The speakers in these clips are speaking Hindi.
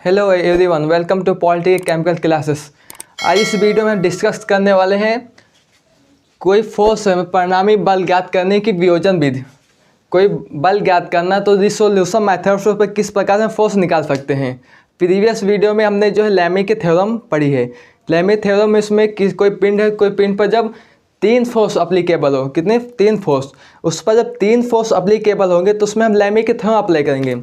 Hello everyone, welcome to polity chemical classes. आज इस वीडियो में डिस्कस करने वाले हैं कोई फोर्स परिणामी बल ज्ञात करने की वियोजन विधि। कोई बल ज्ञात करना तो रिसोल्यूशन मेथड से किस प्रकार से फोर्स निकाल सकते हैं। प्रीवियस वीडियो में हमने जो है लैमी की थ्योरम पढ़ी है। लैमी थ्योरम में इसमें कोई पिंड है, कोई पिंड पर जब तीन फोर्स अप्लीकेबल हो, कितने तीन फोर्स, उस पर जब तीन फोर्स अप्लीकेबल होंगे तो उसमें हम लैमी की थ्योरम अप्लाई करेंगे।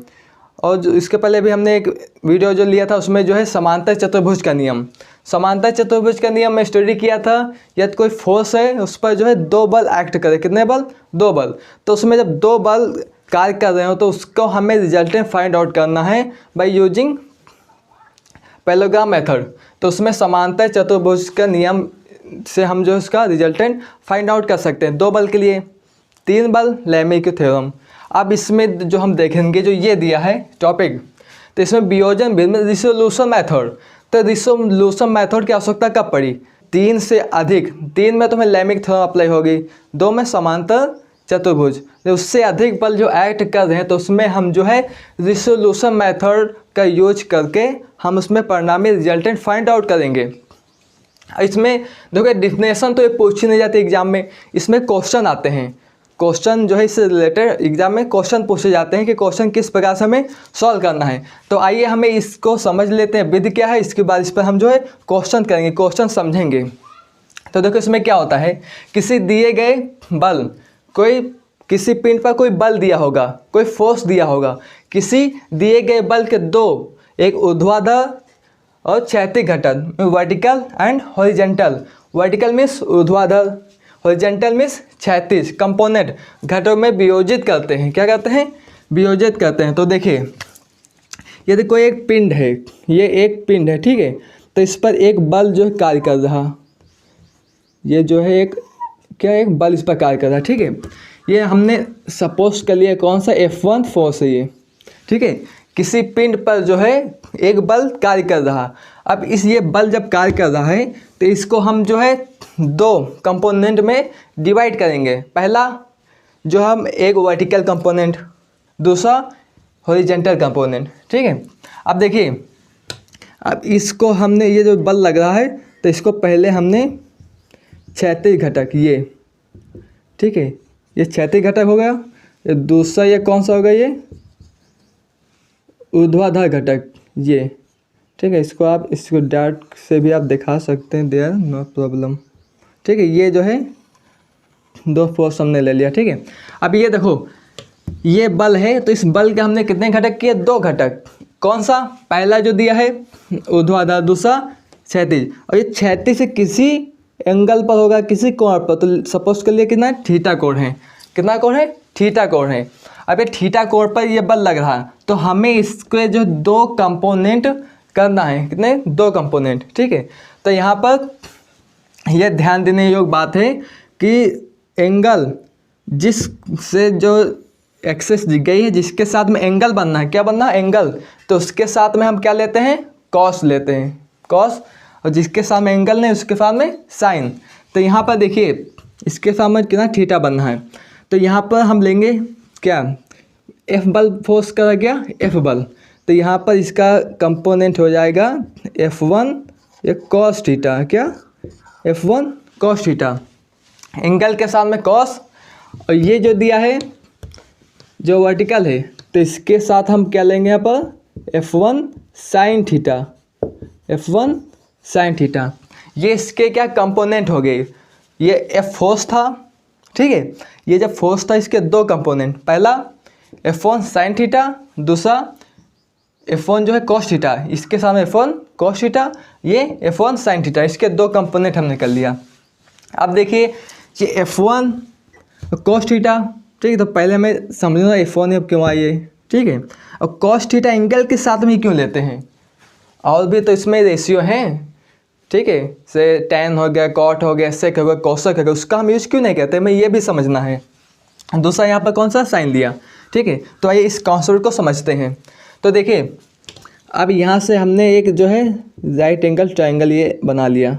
और जो इसके पहले भी हमने एक वीडियो जो लिया था उसमें जो है समांतर चतुर्भुज का नियम, समांतर चतुर्भुज का नियम में स्टडी किया था। यदि कोई फोर्स है उस पर जो है दो बल एक्ट करे, कितने बल, दो बल, तो उसमें जब दो बल कार्य कर रहे हो तो उसको हमें रिजल्टेंट फाइंड आउट करना है बाय यूजिंग पैरेललोग्राम मेथड। तो उसमें समांतर चतुर्भुज का नियम से हम जो उसका रिजल्टेंट फाइंड आउट कर सकते हैं। दो बल के लिए तीन बल, लैमी की थ्योरम। अब इसमें जो हम देखेंगे जो ये दिया है टॉपिक, तो इसमें वियोजन विधि में रिसोल्यूशन मेथड। तो रिसोल्यूशन मेथड की आवश्यकता कब पड़ी, तीन से अधिक, तीन में तो हमें लैमिक थ्योरम अप्लाई होगी, दो में समांतर चतुर्भुज, तो उससे अधिक बल जो एक्ट कर रहे हैं तो उसमें हम जो है रिसोल्यूशन मेथड का यूज करके हम उसमें परिणामी रिजल्टेंट फाइंड आउट करेंगे। इसमें देखो डिफिनेशन तो ये पूछी नहीं जाती एग्जाम में, इसमें क्वेश्चन आते हैं। क्वेश्चन जो है इससे रिलेटेड एग्जाम में क्वेश्चन पूछे जाते हैं कि क्वेश्चन किस प्रकार से हमें सॉल्व करना है। तो आइए हमें इसको समझ लेते हैं, विधि क्या है, इसके बाद इस पर हम जो है क्वेश्चन करेंगे, क्वेश्चन समझेंगे। तो देखो इसमें क्या होता है, किसी दिए गए बल, कोई किसी पिंड पर कोई बल दिया होगा, कोई फोर्स दिया होगा, किसी दिए गए बल के दो, एक ऊर्ध्वाधर और क्षैतिज घटक, vertical and horizontal. Vertical means ऊर्ध्वाधर, हॉरिजॉन्टल मीन्स क्षैतिज कंपोनेंट घटकों में वियोजित करते हैं। क्या करते हैं, वियोजित करते हैं। तो देखिए यदि कोई एक पिंड है, ये एक पिंड है, ठीक है, तो इस पर एक बल जो है कार्य कर रहा, ये जो है एक क्या, एक बल इस पर कार्य कर रहा है, ठीक है। ये हमने सपोज कर लिया कौन सा, F1 फोर्स है ये, ठीक है। किसी पिंड पर जो है एक बल कार्य कर रहा। अब ये बल जब कार्य कर रहा है तो इसको हम जो है दो कंपोनेंट में डिवाइड करेंगे। पहला जो हम एक वर्टिकल कंपोनेंट, दूसरा हॉरिजॉन्टल कंपोनेंट, ठीक है। अब देखिए, अब इसको हमने, ये जो बल लग रहा है तो इसको पहले हमने क्षैतिज घटक, ये ठीक है, ये क्षैतिज घटक हो गया। ये दूसरा ये कौन सा होगा, ये ऊर्ध्वाधर घटक, ये ठीक है। इसको डार्ट से भी आप दिखा सकते हैं, देयर नो प्रॉब्लम, ठीक है। ये जो है दो फोर्स हमने ले लिया, ठीक है। अब ये देखो, ये बल है तो इस बल के हमने कितने घटक किए, दो घटक। कौन सा, पहला जो दिया है ऊर्ध्वाधर, दूसरा क्षैतिज। और ये क्षैतिज से किसी एंगल पर होगा, किसी कोण पर, तो सपोज कर लिए कितना, थीटा कोण है, कितना कोण है, थीटा कोण है। अब ये थीटा कोण पर ये बल लग रहा है तो हमें इसके जो दो कंपोनेंट करना है, कितने, दो कंपोनेंट, ठीक है। तो यहाँ पर यह ध्यान देने योग्य बात है कि एंगल जिससे जो एक्सेस दी गई है, जिसके साथ में एंगल बनना है, क्या बनना है, एंगल, तो उसके साथ में हम क्या लेते हैं, कॉस लेते हैं, कॉस। और जिसके साथ में एंगल नहीं उसके साथ में साइन। तो यहाँ पर देखिए इसके साथ में कितना थीटा बनना है, तो यहाँ पर हम लेंगे क्या, एफ बल फोर्स का गया, एफ बल, तो यहाँ पर इसका कंपोनेंट हो जाएगा F1 ये कॉस थीटा, क्या, F1 कॉस थीटा, एंगल के साथ में कॉस। और ये जो दिया है जो वर्टिकल है तो इसके साथ हम क्या लेंगे यहाँ पर, F1 sine theta, F1 sine theta. ये इसके क्या कंपोनेंट हो गए, ये F फोर्स था, ठीक है। ये जब फोर्स था इसके दो कंपोनेंट, पहला F1 साइन थीटा, दूसरा F1 जो है कॉस थीटा, इसके सामने F1 कॉस थीटा, ये F1 साइन थीटा, इसके दो कंपोनेंट हमने कर लिया। अब देखिए ये F1 कॉस थीटा, ठीक है, तो पहले हमें समझना F1 अब क्यों आई है, ठीक है। और कॉस थीटा एंगल के साथ में क्यों लेते हैं, और भी तो इसमें रेशियो हैं, ठीक है, से टैन हो गया, कॉट हो गया, सेक हो गया, कोसक हो गया, उसका हम यूज़ क्यों नहीं कहते, हमें ये भी समझना है। दूसरा यहाँ पर कौन सा, साइन लिया, ठीक है। तो आइए इस कॉन्सेप्ट को समझते हैं। तो देखिए अब यहाँ से हमने एक जो है राइट एंगल ट्रायंगल ये बना लिया,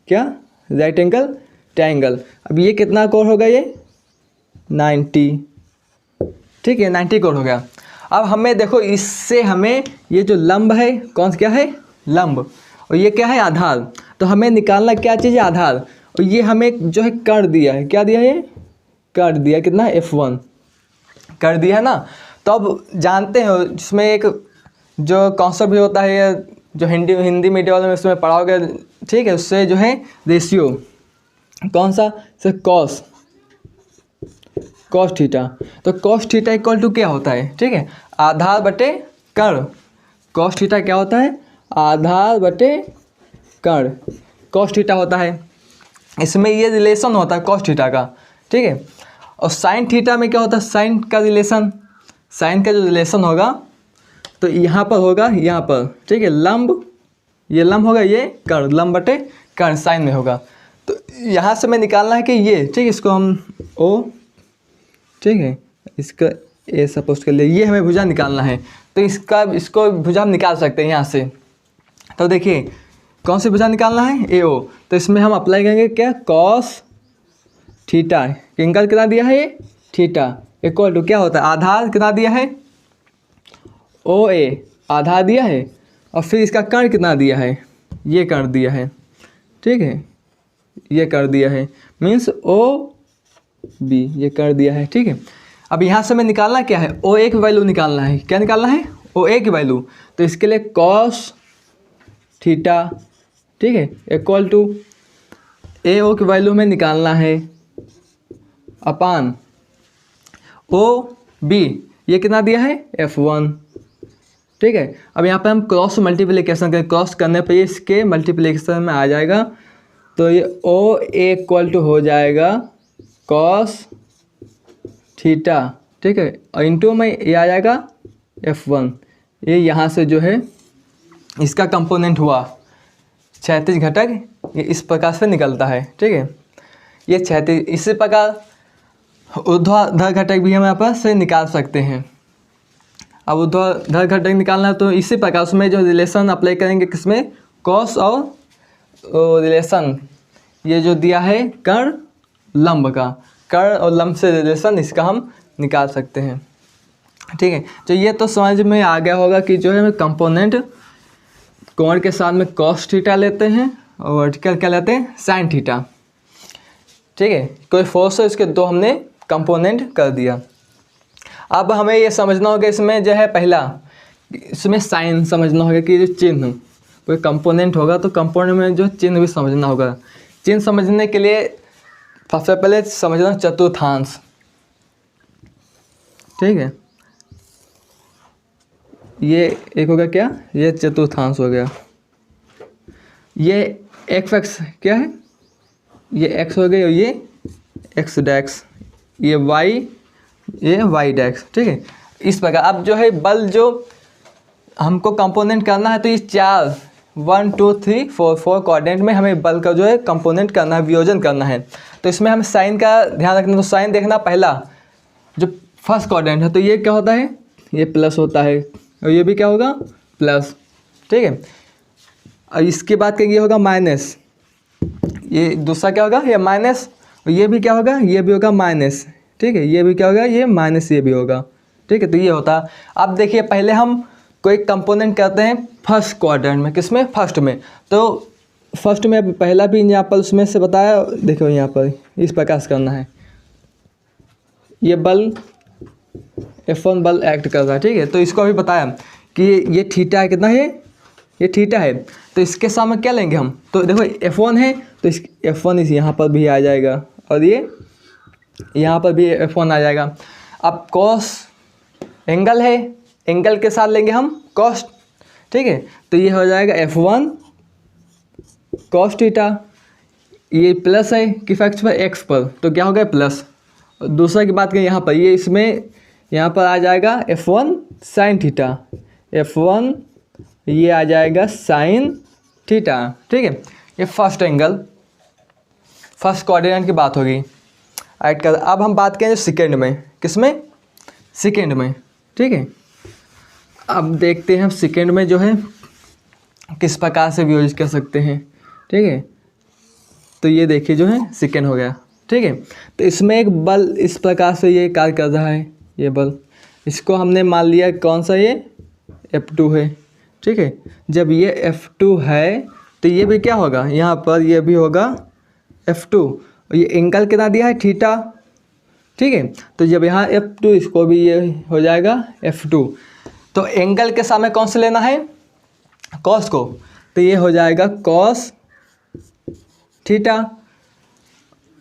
क्या, राइट एंगल ट्रायंगल। अब ये कितना कोण होगा, ये 90, ठीक है, 90 कोण हो गया। अब हमें देखो, इससे हमें ये जो लंब है, कौन क्या है, लंब, और ये क्या है, आधार। तो हमें निकालना क्या चीज़ है, आधार। और ये हमें जो है कर दिया है, क्या दिया है, कर दिया कितना, F1 कर दिया है ना। तो अब जानते हो इसमें एक जो कॉन्सेप्ट भी होता है, जो हिंदी मीडियम वाले में उसमें पढ़ाओगे, ठीक है, उससे जो है रेशियो, कौन सा, से कॉस थीटा। तो कॉस थीटा इक्वल टू क्या होता है, ठीक है, आधार बटे कर्ण। कॉस थीटा क्या होता है, आधार बटे कर्ण, कॉस थीटा होता है। इसमें ये रिलेशन होता है कॉस थीटा का, ठीक है। और साइन थीटा में क्या होता है, साइन का रिलेशन, साइन का जो रिलेशन होगा तो यहाँ पर होगा, यहाँ पर, ठीक है, लंब, ये लंब होगा, ये कर्ण, लंब बटे कर्ण साइन में होगा। तो यहाँ से मैं निकालना है कि ये, ठीक है, इसको हम ओ, ठीक है, इसका ए सपोज कर ले, ये हमें भुजा निकालना है। तो इसको भुजा हम निकाल सकते हैं यहाँ से। तो देखिए कौन सी भुजा निकालना है, ए ओ। तो इसमें हम अप्लाई करेंगे क्या, कॉस थीटा, एंगल कितना दिया है, ये थीटा, इक्वल टू क्या होता है, आधार कितना दिया है, ओ ए, आधार दिया है, और फिर इसका कर्ण कितना दिया है, ये कर्ण दिया है, ठीक है, ये कर दिया है, मीन्स ओ बी, ये कर दिया है, ठीक है। अब यहाँ से हमें निकालना क्या है, ओ ए की वैल्यू निकालना है। क्या निकालना है, ओ ए की वैल्यू। तो इसके लिए कॉस थीटा, ठीक है, इक्वल टू ए ओ की वैल्यू में निकालना है अपान ओ बी, ये कितना दिया है, F1, ठीक है। अब यहाँ पे हम क्रॉस मल्टीप्लिकेशन करें, क्रॉस करने पर ये इसके मल्टीप्लिकेशन में आ जाएगा। तो ये ओ ए इक्वल टू हो जाएगा कॉस थीटा, ठीक है, और इंटू में ये आ जाएगा F1। ये यहाँ से जो है इसका कंपोनेंट हुआ, क्षैतिज घटक, ये इस प्रकार से निकलता है, ठीक है। ये क्षैतिज, इसी प्रकार ऊर्ध्वाधर घटक भी हम यहाँ पर से निकाल सकते हैं। अब ऊर्ध्वाधर घटक निकालना है तो इसी प्रकार उसमें जो रिलेशन अप्लाई करेंगे, किसमें, कॉस और रिलेशन, ये जो दिया है कर्ण लंब का, कर्ण और लंब से रिलेशन इसका हम निकाल सकते हैं, ठीक है। तो ये तो समझ में आ गया होगा कि जो है कंपोनेंट कोण के साथ में कॉस थीटा लेते हैं और वर्टिकल क्या लेते हैं, साइन थीटा, ठीक है। कोई फोर्स है, इसके दो हमने कंपोनेंट कर दिया। अब हमें ये समझना होगा, इसमें जो है पहला, इसमें साइन समझना होगा कि जो चिन्ह, कोई कंपोनेंट होगा तो कंपोनेंट में जो चिन्ह भी समझना होगा। चिन्ह समझने के लिए सबसे पहले समझना चतुर्थांश, ठीक है, ये एक होगा क्या, ये चतुर्थांश हो गया। ये एक्स क्या है, ये एक्स हो गई और ये एक्स डैक्स, ये वाई डैक्स, ठीक है। इस प्रकार अब जो है बल जो हमको कंपोनेंट करना है, तो ये 4 1 2 3 4 कोऑर्डिनेट में हमें बल का जो है कंपोनेंट करना है, वियोजन करना है। तो इसमें हमें साइन का ध्यान रखना, तो साइन देखना पहला जो फर्स्ट कोऑर्डिनेट है, तो ये क्या होता है, ये प्लस होता है, और ये भी क्या होगा, प्लस, ठीक है। और इसके बाद क्या, ये होगा माइनस, ये दूसरा क्या होगा, ये माइनस, और ये भी क्या होगा, ये भी होगा माइनस, ठीक है, ये भी क्या होगा, ये माइनस, ये भी होगा, ठीक है। तो ये होता। अब देखिए पहले हम कोई कंपोनेंट करते हैं फर्स्ट क्वाड्रेंट में, किसमें, फर्स्ट में। तो फर्स्ट में पहला भी यहाँ पर उसमें से बताया, देखो यहाँ पर इस प्रकार से करना है, ये बल F1 बल एक्ट कर रहा है, ठीक है। तो इसको अभी बताया कि ये थीटा है, कितना है, ये थीटा है। तो इसके सामने क्या लेंगे हम, तो देखो F1 है, तो इस F1 इस यहाँ पर भी आ जाएगा, और ये यहाँ पर भी F1 आ जाएगा। अब कॉस एंगल है, एंगल के साथ लेंगे हम कॉस, ठीक है। तो ये हो जाएगा F1 कॉस थीटा, ये प्लस है किस एक्स पर, एक्स पर, तो क्या हो गया प्लस। दूसरा की बात करें यहाँ पर, ये इसमें यहाँ पर आ जाएगा F1 साइन थीटा, F1 ये आ जाएगा साइन थीटा, ठीक है। ये फर्स्ट एंगल, फर्स्ट कोऑर्डिनेट की बात होगी, ऐड कर। अब हम बात करें सेकेंड में, किसमें, सेकेंड में, ठीक है। अब देखते हैं सेकेंड में जो है किस प्रकार से भी यूज कर सकते हैं, ठीक है। तो ये देखिए जो है सेकेंड हो गया, ठीक है। तो इसमें एक बल इस प्रकार से ये कार्य कर रहा है, ये बल, इसको हमने मान लिया कौन सा, ये F2 है, ठीक है। जब ये F2 है तो ये भी क्या होगा, यहाँ पर ये भी होगा F2, और ये एंगल कितना दिया है, थीटा, ठीक है। तो जब यहाँ F2, इसको भी ये हो जाएगा F2। तो एंगल के सामने कौन सा लेना है, कॉस को, तो ये हो जाएगा कॉस थीटा।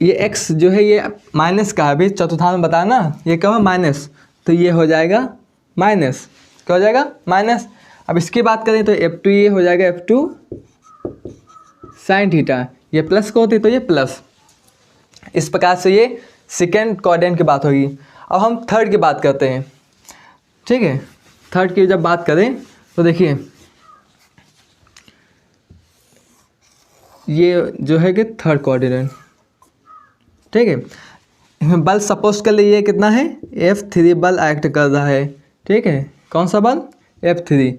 ये x जो है ये माइनस का है, अभी चतुर्थांश में बताया ना, ये क्या है माइनस, तो ये हो जाएगा माइनस, क्या हो जाएगा माइनस। अब इसकी बात करें तो F2 ये हो जाएगा F2 साइन थीटा, ये प्लस को होती तो ये प्लस। इस प्रकार से ये सेकेंड क्वाड्रेंट की बात होगी। अब हम थर्ड की बात करते हैं, ठीक है। थर्ड की जब बात करें तो देखिए ये जो है कि थर्ड क्वाड्रेंट, ठीक है। बल सपोज कर लीजिए कितना है, F3 बल एक्ट कर रहा है, ठीक है। कौन सा बल, F3।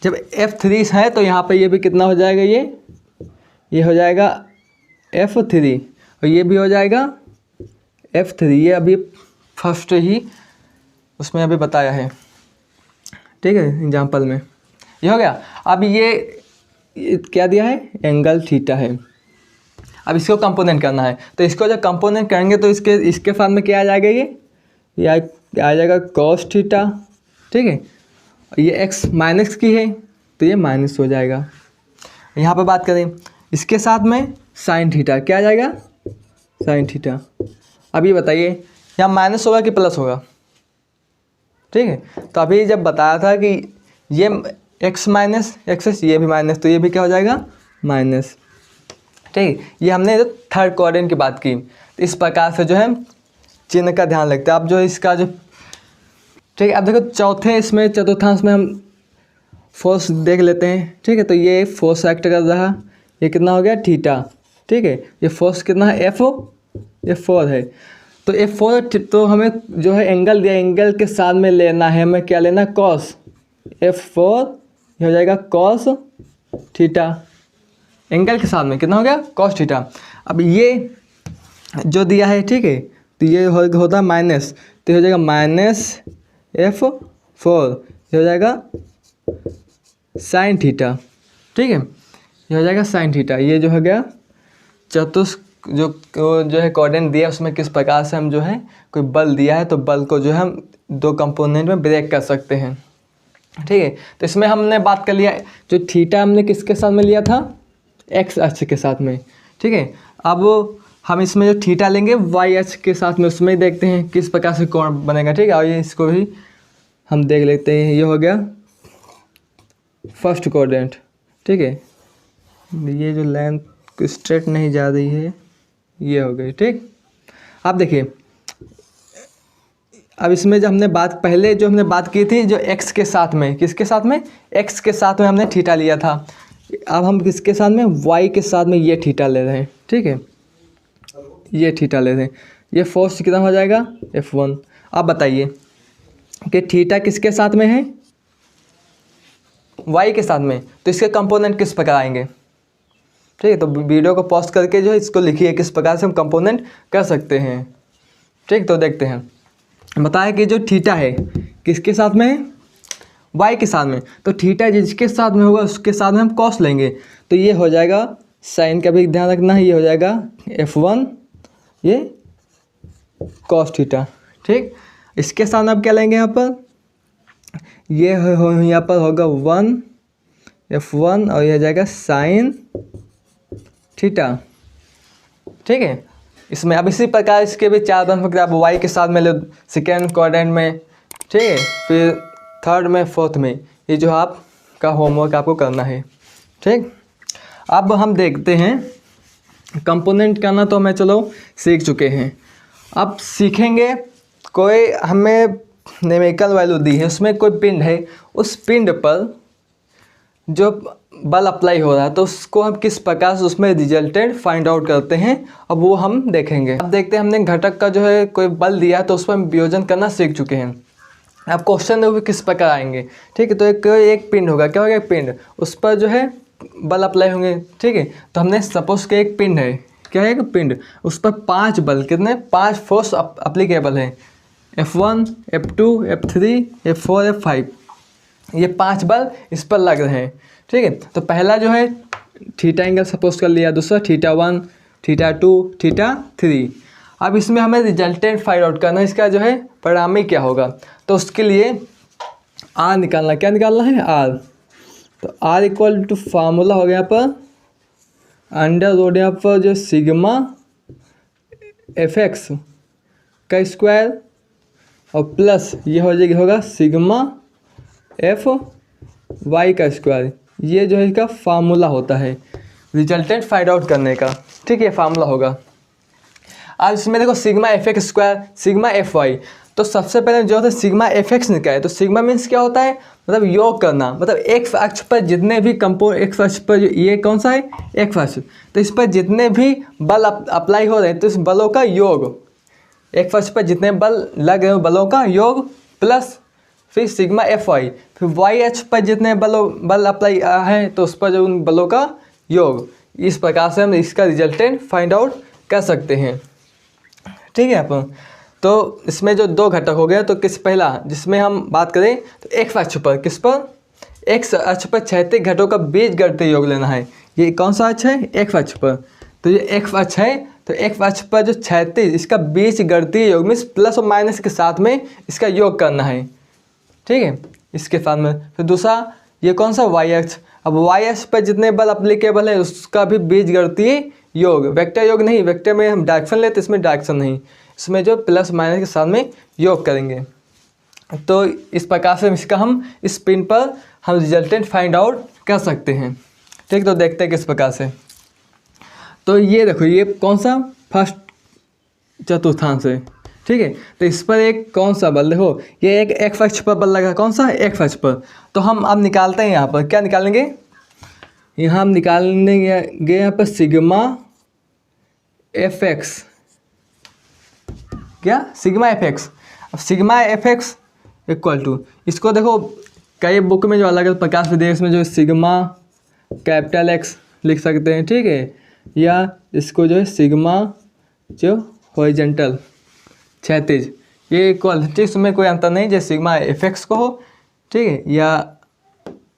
जब F3 है तो यहाँ पे ये भी कितना हो जाएगा, ये हो जाएगा F3, और ये भी हो जाएगा F3। ये अभी फर्स्ट ही उसमें अभी बताया है, ठीक है, एग्जाम्पल में ये हो गया। अब ये क्या दिया है, एंगल थीटा है। अब इसको कंपोनेंट करना है, तो इसको जब कंपोनेंट करेंगे तो इसके साथ में क्या आ जाएगा, ये आ जाएगा कॉस थीटा, ठीक है। ये x माइनस की है तो ये माइनस हो जाएगा। यहाँ पर बात करें इसके साथ में साइन थीटा, क्या आ जाएगा, साइन थीटा। अब ये बताइए यहाँ माइनस होगा कि प्लस होगा, ठीक है। तो अभी जब बताया था कि ये x माइनस एक्स, ये भी माइनस, तो ये भी क्या हो जाएगा माइनस, ठीक है। ये हमने जो थर्ड क्वाड्रेंट की बात की, तो इस प्रकार से जो है चिन्ह का ध्यान रखते हैं। अब जो इसका जो, ठीक है। अब देखो चौथे इसमें चतुर्थांश में हम फोर्स देख लेते हैं, ठीक है। तो ये फोर्स एक्ट कर रहा, ये कितना हो गया थीटा, ठीक है। ये फोर्स कितना है, ये 4 है। तो ये 4, तो हमें जो है एंगल दिया, एंगल के साथ में लेना है, हमें क्या लेना है, कॉस, F4 ये हो जाएगा कॉस थीटा, एंगल के साथ में कितना हो गया, कॉस थीटा। अब ये जो दिया है, ठीक है, तो ये होता है माइनस, तो ये हो जाएगा माइनस F4, ये हो जाएगा साइन थीटा, ठीक है। ये हो जाएगा साइन थीटा। ये जो हो गया जो है क्वाड्रेंट दिया, उसमें किस प्रकार से हम जो है कोई बल दिया है तो बल को जो है हम दो कंपोनेंट में ब्रेक कर सकते हैं, ठीक है। तो इसमें हमने बात कर लिया, जो थीटा हमने किसके साथ में लिया था, x अक्ष के साथ में, ठीक है। अब हम इसमें जो थीटा लेंगे y अक्ष के साथ में, उसमें देखते हैं किस प्रकार से कोण बनेगा, ठीक है। और ये इसको भी हम देख लेते हैं। ये हो गया फर्स्ट क्वाड्रेंट, ठीक है। ये जो लेंथ स्ट्रेट नहीं जा रही है, ये हो गई, ठीक। अब देखिए, अब इसमें जो हमने बात पहले जो हमने बात की थी, जो x के साथ में, किसके साथ में, x के साथ में हमने थीटा लिया था। अब हम किसके साथ में, y के साथ में ये थीटा ले रहे हैं, ठीक है, ये थीटा ले रहे हैं। ये फोर्स कितना हो जाएगा, F1। अब बताइए कि थीटा किसके साथ में है, y के साथ में, तो इसके कंपोनेंट किस प्रकार आएंगे, ठीक है। तो वीडियो को पॉज करके जो है इसको लिखिए किस प्रकार से हम कंपोनेंट कर सकते हैं, ठीक। तो देखते हैं, बताया कि जो थीटा है किसके साथ में है, y के साथ में, तो थीटा जिसके साथ में होगा उसके साथ में हम कॉस लेंगे, तो ये हो जाएगा साइन का भी ध्यान रखना है, ये हो जाएगा F1 ये कॉस थीटा, ठीक। इसके साथ अब क्या लेंगे, यहाँ पर ये यहाँ पर होगा 1 F1 और ये हो जाएगा साइन थीटा, ठीक है। इसमें अब इसी प्रकार इसके भी 4 बन सकते हैं। आप y के साथ में लो सेकेंड क्वाड्रेंट में, ठीक है, फिर थर्ड में, फोर्थ में, ये जो आपका होमवर्क आपको करना है, ठीक। अब हम देखते हैं कंपोनेंट करना, तो हमें चलो सीख चुके हैं। अब सीखेंगे, कोई हमें न्यूमेरिकल वैल्यू दी है, उसमें कोई पिंड है, उस पिंड पर जो बल अप्लाई हो रहा है तो उसको हम किस प्रकार से उसमें रिजल्टेंट फाइंड आउट करते हैं, अब वो हम देखेंगे। अब देखते हैं, हमने घटक का जो है कोई बल दिया है तो उस पर हम वियोजन करना सीख चुके हैं। अब क्वेश्चन देखो किस प्रकार आएंगे, ठीक है। तो एक पिंड होगा, क्या होगा, एक पिंड, उस पर जो है बल अप्लाई होंगे, ठीक है। तो हमने सपोज कि एक पिंड है, क्या है, एक पिंड, उस पर 5 बल, कितने, 5 फोर्स अप्लीकेबल है, F1, F2, F3, F4, F5, ये 5 बल इस पर लग रहे हैं। ठीक है, तो पहला जो है थीटा एंगल सपोज कर लिया, दूसरा θ1, θ2, θ3। अब इसमें हमें रिजल्टेंट फाइंड आउट करना है, इसका जो है परिणामी क्या होगा। तो उसके लिए आर निकालना, क्या निकालना है, आर। तो आर इक्वल टू फार्मूला हो गया यहाँ पर अंडर रूट यहाँ पर जो सिग्मा fx का स्क्वायर और प्लस ये हो जाएगी होगा सिग्मा fy का स्क्वायर। ये जो है इसका फार्मूला होता है रिजल्टेंट फाइंड आउट करने का। ठीक है, फार्मूला होगा। अब इसमें देखो sigma fx square sigma fy, तो सबसे पहले जो होता है सिग्मा fx निकाले। तो सिग्मा मीन्स क्या होता है, मतलब योग करना, मतलब x अक्ष पर जितने भी x अक्ष पर जो ये कौन सा है, x अक्ष, तो इस पर जितने भी बल अप्लाई हो रहे हैं तो इस बलों का योग, x अक्ष पर जितने बल लग रहे हैं बलों का योग प्लस फिर सिग्मा fy, फिर y अक्ष पर जितने बल अप्लाई है तो उस पर जो उन बलों का योग। इस प्रकार से हम इसका रिजल्टेंट फाइंड आउट कर सकते हैं। ठीक है, अपन तो इसमें जो 2 घटक हो गया, तो किस पहला जिसमें हम बात करें तो x अक्ष पर, किस पर, x अक्ष पर क्षैतिज घटकों का बीजगणितीय योग लेना है। ये कौन सा अक्ष है, x अक्ष पर। तो ये x अक्ष है, तो x अक्ष पर जो क्षैतिज इसका बीजगणितीय योग मीन्स प्लस और माइनस के साथ में इसका योग करना है। ठीक है, इसके साथ में फिर दूसरा ये कौन सा, y अक्ष। अब y अक्ष पर जितने बल अप्लीकेबल है उसका भी बीजगणितीय योग, वेक्टर योग नहीं, वेक्टर में हम डायरेक्शन लेते, इसमें डायरेक्शन नहीं, इसमें जो प्लस माइनस के साथ में योग करेंगे। तो इस प्रकार से इसका हम इस पिन पर हम रिजल्टेंट फाइंड आउट कर सकते हैं। ठीक, तो देखते हैं किस प्रकार से। तो ये देखो ये कौन सा, फर्स्ट चतुर्थांश है। ठीक है, तो इस पर एक कौन सा बल, देखो ये एक x अक्ष पर बल लगा, कौन सा, x अक्ष पर। तो हम अब निकालते हैं यहाँ पर, क्या निकालेंगे, यहाँ हम निकालने गए यहाँ पर सिग्मा fx, क्या, सिग्मा fx। अब सिग्मा fx इक्वल टू, इसको देखो कई बुक में जो अलग अलग प्रकार से देश में जो सिग्मा कैपिटल X लिख सकते हैं। ठीक है, या इसको जो है सिग्मा जो हॉरिजॉन्टल क्षैतिज, ये इक्वल, ठीक, इसमें कोई अंतर नहीं, जैसे सिग्मा fx को हो, ठीक है, या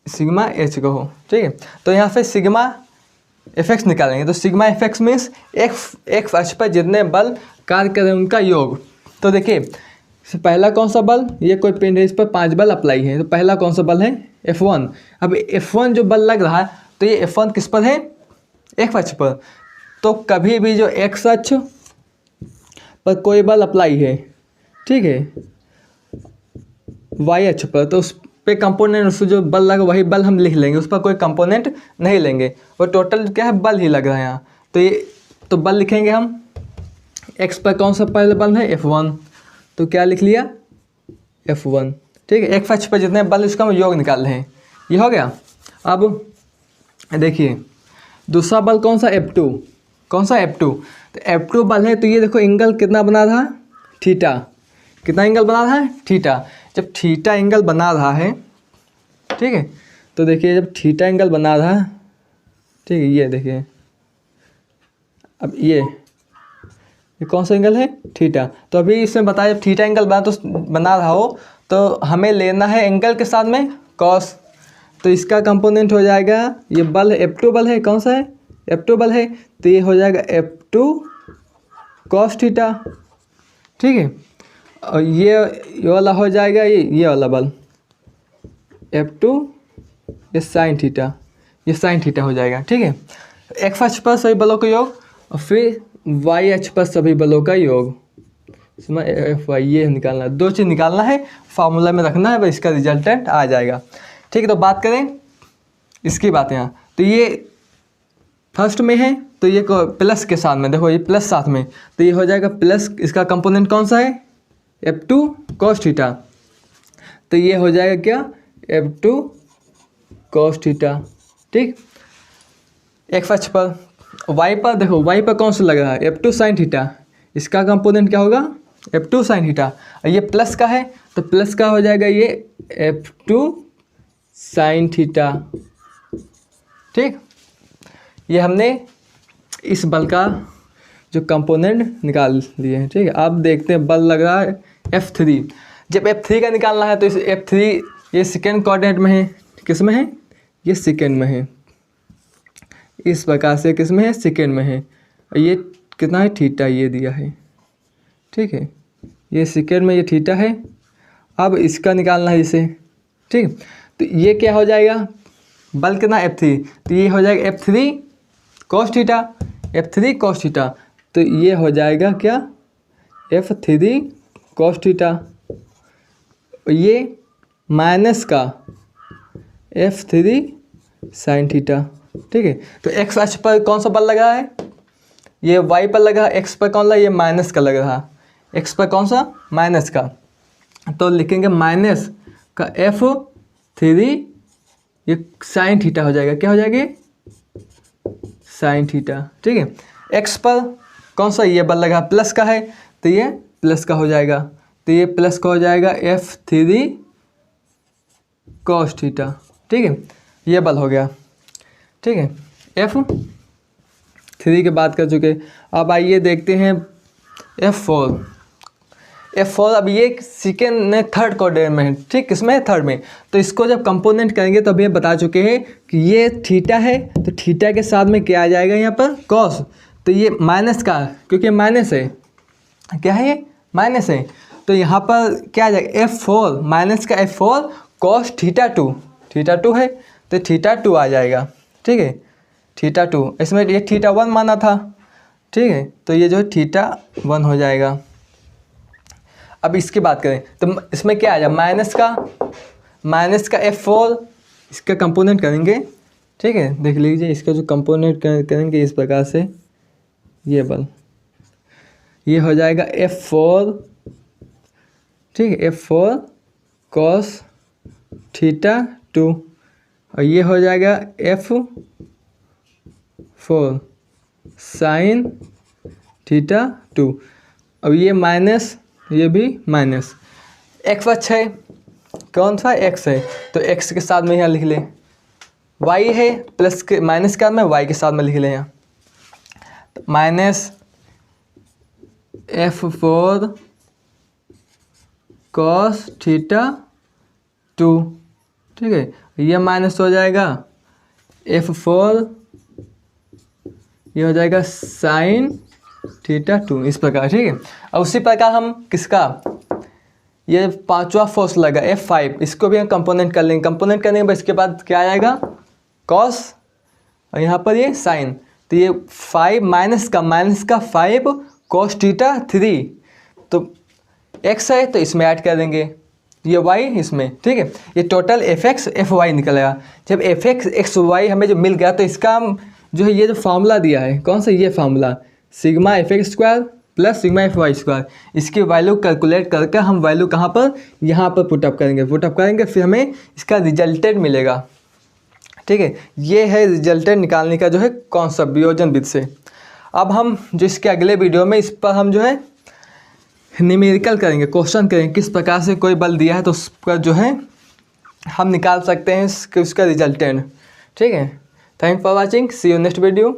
सिग्मा h को हो। ठीक है, तो यहाँ पे सिग्मा fx निकालेंगे। तो सिग्मा fx मीन्स x अक्ष पर जितने बल कार्य कर रहे हैं उनका योग। तो देखिए पहला कौन सा बल, ये कोई पिंड है, इस पर 5 बल अप्लाई है। तो पहला कौन सा बल है, F1। अब F1 जो बल लग रहा है तो ये F1 किस पर है, x अक्ष पर। तो कभी भी जो x अक्ष पर कोई बल अप्लाई है, ठीक है, y अक्ष पर, तो उस पे कंपोनेंट, उससे जो बल लगा वही बल हम लिख लेंगे, उस पर कोई कंपोनेंट नहीं लेंगे, और टोटल क्या है, बल ही लग रहा है यहाँ। तो ये तो बल लिखेंगे हम, x पर कौन सा पहला बल है, F1, तो क्या लिख लिया, F1। ठीक है, x अक्ष पर जितने बल है उसका हम योग निकाल रहे हैं, ये हो गया। अब देखिए दूसरा बल कौन सा, F2, कौन सा, F2। तो F2 बल है, तो ये देखो एंगल कितना बना रहा है, थीटा, कितना एंगल बना रहा है, थीटा। जब थीटा एंगल बना रहा है, ठीक है, तो देखिए जब थीटा एंगल बना रहा है, ठीक है, ये देखिए अब ये कौन सा एंगल है, थीटा। तो अभी इसमें बताया जब थीटा एंगल बना रहा हो तो हमें लेना है एंगल के साथ में कॉस। तो इसका कंपोनेंट हो जाएगा, ये बल है F2 बल है, कौन सा है, F2 बल है, तो ये हो जाएगा F2 कॉस थीटा। ठीक है, और ये वाला हो जाएगा ये वाला बल F2 ये साइन थीटा, ये साइन थीटा हो जाएगा। ठीक है, x अक्ष पर सभी बलों का योग और फिर y अक्ष पर सभी बलों का योग, इसमें Fy ये निकालना है, 2 चीज़ निकालना है, फार्मूला में रखना है, इसका रिजल्टेंट आ जाएगा। ठीक है, तो बात करें इसकी बात यहाँ, तो ये फर्स्ट में है, तो ये प्लस के साथ में, देखो ये प्लस साथ में, तो ये हो जाएगा प्लस, इसका कंपोनेंट कौन सा है, F2 cos थीटा। तो ये हो जाएगा क्या, F2 cos थीटा। ठीक, x अक्ष पर, y पर देखो, y पर कौन सा लग रहा है, F2 sin थीटा, इसका कंपोनेंट क्या होगा, F2 sin थीटा। और ये प्लस का है तो प्लस का हो जाएगा ये F2 sin थीटा। ठीक, ये हमने इस बल का जो कंपोनेंट निकाल लिए हैं। ठीक है, अब देखते हैं बल लग रहा है F3। जब F3 का निकालना है तो इस F3 ये सेकेंड कोऑर्डिनेट में है, किस में है, ये सेकेंड में है, इस प्रकार से किस में है, सेकेंड में है। और ये कितना है, थीटा ये दिया है, ठीक है, ये सेकेंड में ये थीटा है। अब इसका निकालना है इसे, ठीक। तो ये क्या हो जाएगा, बल कितना F3, तो ये हो जाएगा F3 cos theta, F3 cos theta. तो ये हो जाएगा क्या, F3 cos थीटा, ये माइनस का F3 sin थीटा, ठीक है। तो x अक्ष पर कौन सा बल लगा है, ये y पर लगा, x पर कौन लगा, ये माइनस का लग रहा, x पर कौन सा, माइनस का। तो लिखेंगे माइनस का F3 ये साइन थीटा हो जाएगा, क्या हो जाएगा, साइन थीटा, ठीक है। x पर कौन सा ये बल लगा, प्लस का है, तो ये प्लस का हो जाएगा, तो ये प्लस का हो जाएगा F3 cos थीटा, ठीक है, ये बल हो गया, ठीक है। F3 की बात कर चुके। अब आइए देखते हैं F4। अब ये सेकेंड ने थर्ड कोऑर्डिनेट में है, ठीक, किसमें है, थर्ड में। तो इसको जब कंपोनेंट करेंगे तो अभी बता चुके हैं कि ये थीटा है, तो थीटा के साथ में क्या आ जाएगा यहाँ पर, कॉस। तो ये माइनस का, क्योंकि माइनस है, क्या है, ये माइनस है, तो यहाँ पर क्या आ जाएगा, F4 माइनस का F4 cos थीटा 2, थीटा 2 है तो थीटा 2 आ जाएगा, ठीक है, थीटा 2। इसमें ये थीटा 1 माना था, ठीक है, तो ये जो है थीटा 1 हो जाएगा। अब इसकी बात करें तो इसमें क्या आ जाएगा, माइनस का F4, इसका कंपोनेंट करेंगे, ठीक है, देख लीजिए इसका जो कंपोनेंट करेंगे इस प्रकार से, ये बल ये हो जाएगा F4, ठीक है, F4 cos थीटा 2, और ये हो जाएगा F4 sin थीटा 2। अब ये माइनस, ये भी माइनस, x अक्ष है, कौन सा x है, तो x के साथ में यहाँ लिख लें, y है प्लस के माइनस का में y के साथ में लिख लें यहाँ, तो माइनस F4 cos थीटा 2, ठीक है, ये माइनस हो जाएगा F4, ये हो जाएगा साइन थीटा 2, इस प्रकार, ठीक है। और उसी प्रकार हम किसका, ये पांचवा फोर्स लगा F5, इसको भी हम कंपोनेंट कर लेंगे। कंपोनेंट करने के बाद इसके बाद क्या आएगा, कॉस, और यहाँ पर ये साइन, तो ये 5 माइनस का 5 cos थीटा 3, तो x है तो इसमें ऐड कर देंगे, ये y इसमें, ठीक है, ये टोटल fx fy निकलेगा। जब fx xy हमें जो मिल गया तो इसका जो है ये जो फार्मूला दिया है, कौन सा, ये formula sigma fx square plus sigma fy square, इसकी वैल्यू कैलकुलेट करके हम वैल्यू कहाँ पर, यहाँ पर पुटअप करेंगे, फिर हमें इसका रिजल्टेंट मिलेगा, ठीक है। ये है रिजल्टेंट निकालने का जो है कॉन्सेप्ट वियोजन विधि से। अब हम जो इसके अगले वीडियो में इस पर हम जो है न्यूमेरिकल करेंगे, क्वेश्चन करेंगे, किस प्रकार से कोई बल दिया है तो उस पर जो है हम निकाल सकते हैं उसका रिजल्टेंट, ठीक है। Thank for watching, see you next video.